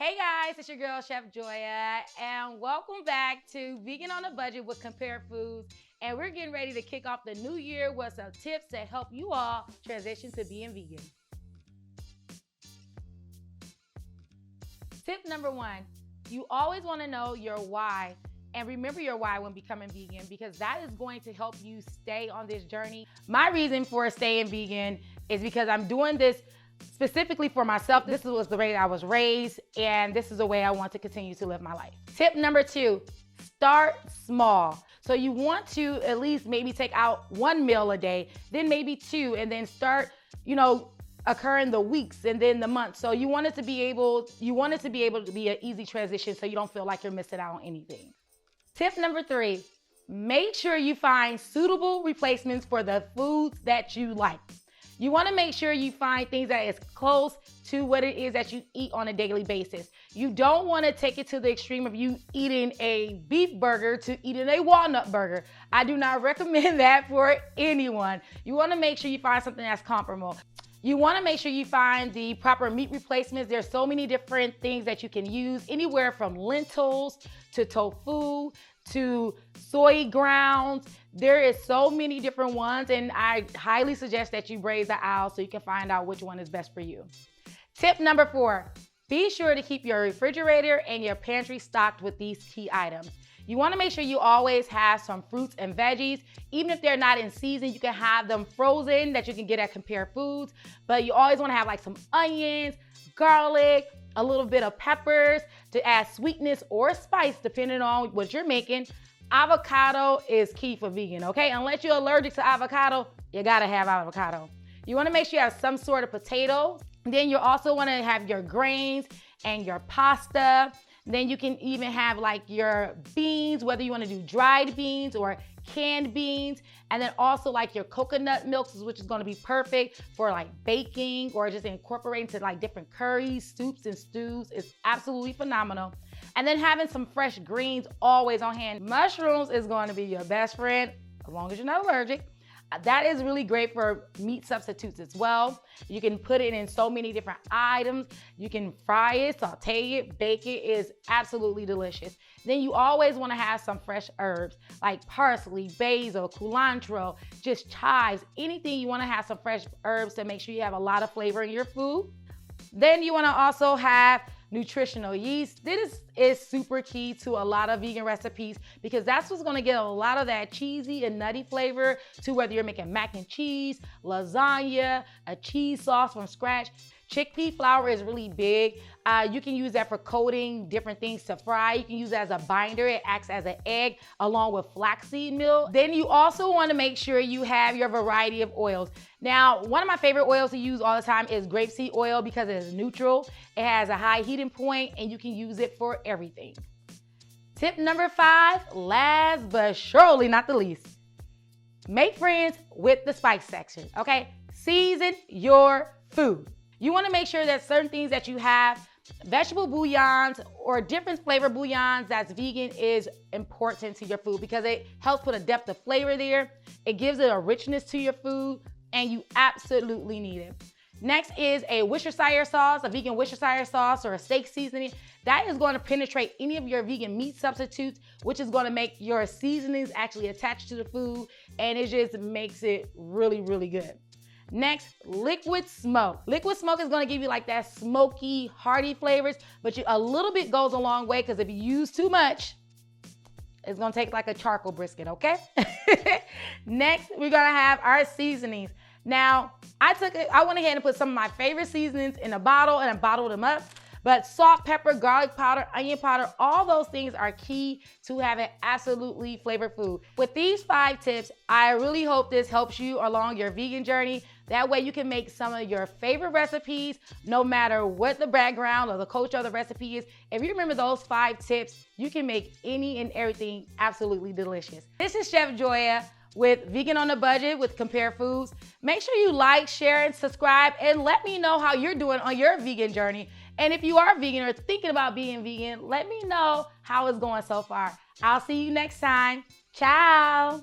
Hey guys, it's your girl Chef Joya, and welcome back to Vegan on a Budget with Compare Foods. And we're getting ready to kick off the new year with some tips that help you all transition to being vegan. Tip number one, you always want to know your why. And remember your why when becoming vegan, because that is going to help you stay on this journey. My reason for staying vegan is because I'm doing this specifically for myself. This was the way I was raised, and this is the way I want to continue to live my life. Tip number two, start small. So you want to at least maybe take out one meal a day, then maybe two, and then start, occurring the weeks and then the months. So you want it to be able to be an easy transition so you don't feel like you're missing out on anything. Tip number three, make sure you find suitable replacements for the foods that you like. You want to make sure you find things that is close to what it is that you eat on a daily basis. You don't want to take it to the extreme of you eating a beef burger to eating a walnut burger. I do not recommend that for anyone. You want to make sure you find something that's comparable. You want to make sure you find the proper meat replacements. There's so many different things that you can use, anywhere from lentils to tofu to soy grounds. There is so many different ones, and I highly suggest that you browse the aisle so you can find out which one is best for you. Tip number four, be sure to keep your refrigerator and your pantry stocked with these key items. You want to make sure you always have some fruits and veggies. Even if they're not in season, you can have them frozen that you can get at Compare Foods. But you always want to have like some onions, garlic, a little bit of peppers to add sweetness or spice depending on what you're making. Avocado is key for vegan, okay? Unless you're allergic to avocado, you gotta have avocado. You wanna make sure you have some sort of potato. Then you also wanna have your grains and your pasta. Then you can even have like your beans, whether you wanna do dried beans or canned beans. And then also like your coconut milks, which is gonna be perfect for like baking or just incorporating to like different curries, soups, and stews. It's absolutely phenomenal. And then having some fresh greens always on hand. Mushrooms is going to be your best friend, as long as you're not allergic. That is really great for meat substitutes as well. You can put it in so many different items. You can fry it, saute it, bake it. It is absolutely delicious. Then you always want to have some fresh herbs like parsley, basil, culantro, just chives, anything. You want to have some fresh herbs to make sure you have a lot of flavor in your food. Then you want to also have nutritional yeast. This is super key to a lot of vegan recipes because that's what's gonna get a lot of that cheesy and nutty flavor to whether you're making mac and cheese, lasagna, a cheese sauce from scratch. Chickpea flour is really big. You can use that for coating different things to fry. You can use it as a binder. It acts as an egg along with flaxseed meal. Then you also want to make sure you have your variety of oils. Now, one of my favorite oils to use all the time is grapeseed oil because it is neutral. It has a high heating point and you can use it for everything. Tip number five, last but surely not the least, make friends with the spice section, okay? Season your food. You want to make sure that certain things that you have, vegetable bouillons or different flavor bouillons that's vegan is important to your food because it helps put a depth of flavor there. It gives it a richness to your food and you absolutely need it. Next is a Worcestershire sauce, a vegan Worcestershire sauce or a steak seasoning. That is going to penetrate any of your vegan meat substitutes, which is going to make your seasonings actually attached to the food and it just makes it really, really good. Next, liquid smoke. Liquid smoke is gonna give you like that smoky, hearty flavors, but a little bit goes a long way because if you use too much, it's gonna take like a charcoal brisket, okay? Next, we're gonna have our seasonings. Now, I went ahead and put some of my favorite seasonings in a bottle and I bottled them up. But salt, pepper, garlic powder, onion powder, all those things are key to having absolutely flavored food. With these 5 tips, I really hope this helps you along your vegan journey. That way you can make some of your favorite recipes, no matter what the background or the culture of the recipe is. If you remember those 5 tips, you can make any and everything absolutely delicious. This is Chef Joya with Vegan on a Budget with Compare Foods. Make sure you like, share, and subscribe, and let me know how you're doing on your vegan journey. And if you are vegan or thinking about being vegan, let me know how it's going so far. I'll see you next time. Ciao.